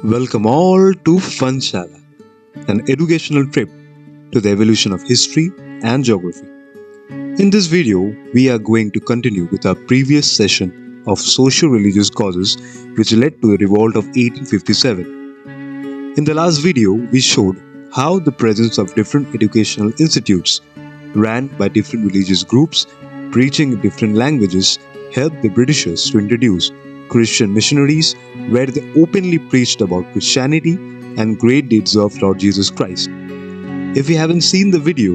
Welcome all to Fanshala, an educational trip to the evolution of history and geography. In this video, we are going to continue with our previous session of socio-religious causes which led to the revolt of 1857. In the last video, we showed how the presence of different educational institutes ran by different religious groups preaching in different languages helped the Britishers to introduce Christian missionaries where they openly preached about Christianity and great deeds of Lord Jesus Christ. If you haven't seen the video,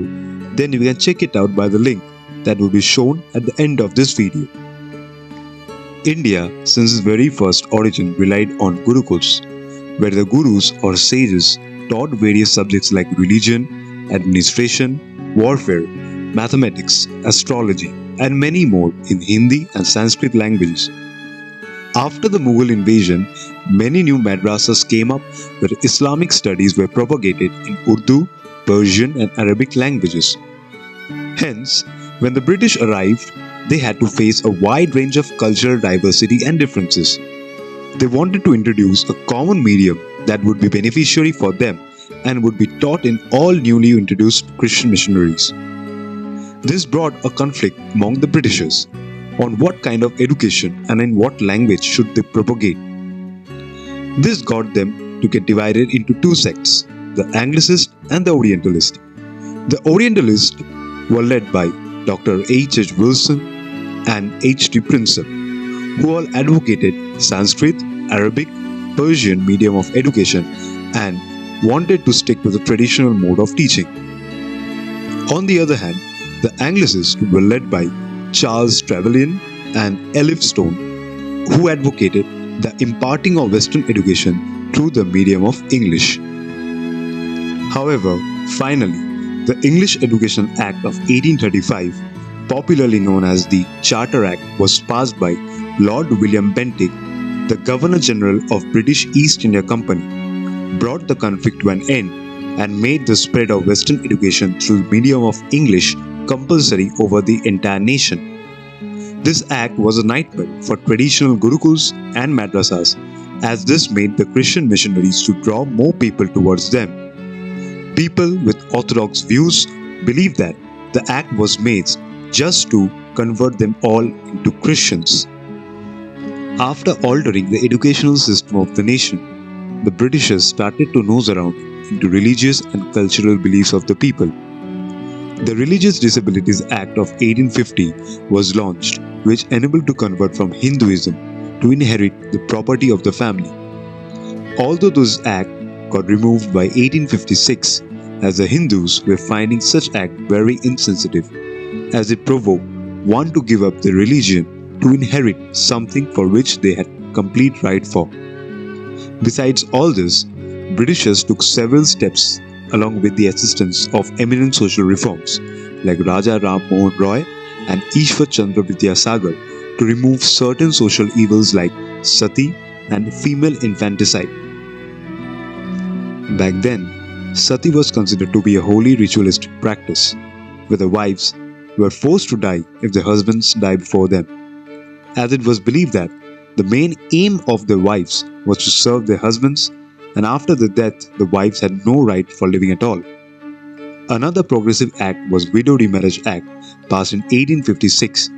then you can check it out by the link that will be shown at the end of this video. India, since its very first origin, relied on gurukuls, where the gurus or sages taught various subjects like religion, administration, warfare, mathematics, astrology, and many more in Hindi and Sanskrit languages. After the Mughal invasion, many new madrasas came up where Islamic studies were propagated in Urdu, Persian, and Arabic languages. Hence, when the British arrived, they had to face a wide range of cultural diversity and differences. They wanted to introduce a common medium that would be beneficiary for them and would be taught in all newly introduced Christian missionaries. This brought a conflict among the Britishers on what kind of education and in what language should they propagate. This got them to get divided into two sects, the Anglicist and the Orientalist. The Orientalists were led by Dr. H. Wilson and H.T. Princeps, who all advocated Sanskrit, Arabic, Persian medium of education and wanted to stick to the traditional mode of teaching. On the other hand, the Anglicists were led by Charles Trevelyan and Eliphas Stone, who advocated the imparting of Western education through the medium of English. However, finally, the English Education Act of 1835, popularly known as the Charter Act, was passed by Lord William Bentinck, the Governor-General of British East India Company, brought the conflict to an end and made the spread of Western education through the medium of English compulsory over the entire nation. This act was a nightmare for traditional gurukuls and madrasas, as this made the Christian missionaries to draw more people towards them. People with orthodox views believed that the act was made just to convert them all into Christians. After altering the educational system of the nation, the Britishers started to nose around into religious and cultural beliefs of the people. The Religious Disabilities Act of 1850 was launched, which enabled to convert from Hinduism to inherit the property of the family. Although this act got removed by 1856, as the Hindus were finding such act very insensitive, as it provoked one to give up their religion to inherit something for which they had complete right for. Besides all this, Britishers took several steps along with the assistance of eminent social reforms like Raja Ram Mohan Roy and Ishwar Chandra Vidyasagar to remove certain social evils like sati and female infanticide. Back then, sati was considered to be a holy ritualistic practice, where the wives were forced to die if their husbands died before them, as it was believed that the main aim of the wives was to serve their husbands, and after their death, the wives had no right for living at all. Another progressive act was Widow Remarriage Act, passed in 1856,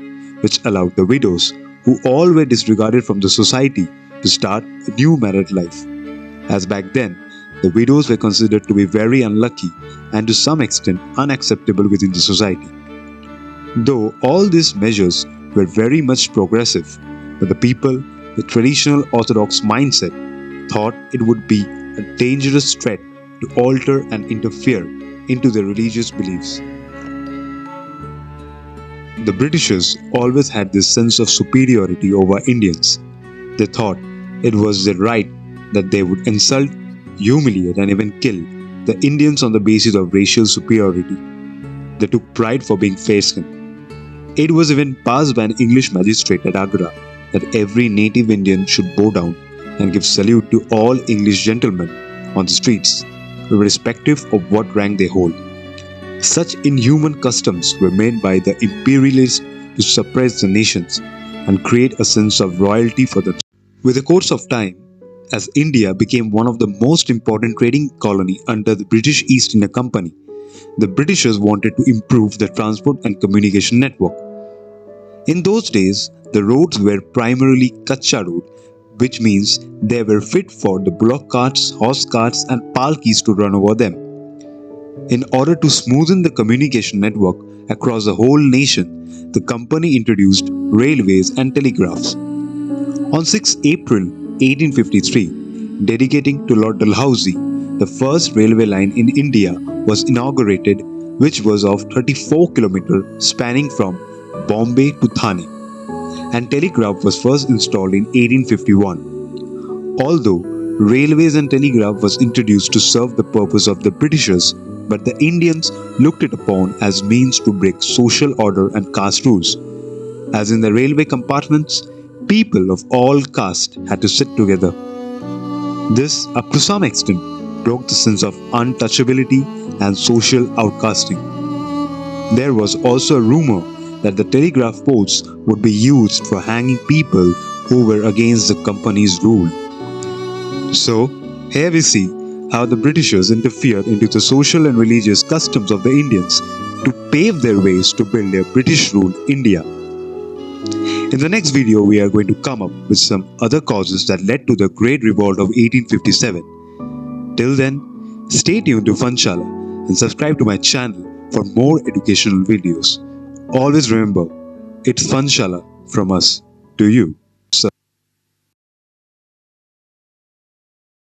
which allowed the widows, who all were disregarded from the society, to start a new married life. As back then, the widows were considered to be very unlucky and to some extent unacceptable within the society. Though all these measures were very much progressive, but the people with traditional orthodox mindset thought it would be a dangerous threat to alter and interfere into their religious beliefs. The Britishers always had this sense of superiority over Indians. They thought it was their right that they would insult, humiliate, and even kill the Indians on the basis of racial superiority. They took pride for being fair-skinned. It was even passed by an English magistrate at Agra that every native Indian should bow down and give salute to all English gentlemen on the streets, irrespective of what rank they hold. Such inhuman customs were made by the imperialists to suppress the nations and create a sense of royalty for them. With the course of time, as India became one of the most important trading colony under the British East India Company. The Britishers wanted to improve the transport and communication network. In those days, the roads were primarily kacha road, which means they were fit for the bullock carts, horse carts, and palkis to run over them. In order to smoothen the communication network across the whole nation, the company introduced railways and telegraphs. On 6 April 1853, dedicating to Lord Dalhousie, the first railway line in India was inaugurated, which was of 34 km spanning from Bombay to Thane, and telegraph was first installed in 1851. Although railways and telegraph was introduced to serve the purpose of the Britishers, but the Indians looked it upon as means to break social order and caste rules. As in the railway compartments, people of all castes had to sit together. This, up to some extent, broke the sense of untouchability and social outcasting. There was also a rumor that the telegraph poles would be used for hanging people who were against the company's rule. So, here we see how the Britishers interfered into the social and religious customs of the Indians to pave their ways to build their British ruled India. In the next video, we are going to come up with some other causes that led to the Great Revolt of 1857. Till then, stay tuned to Fanshala and subscribe to my channel for more educational videos. Always remember, it's Fanshala from us to you.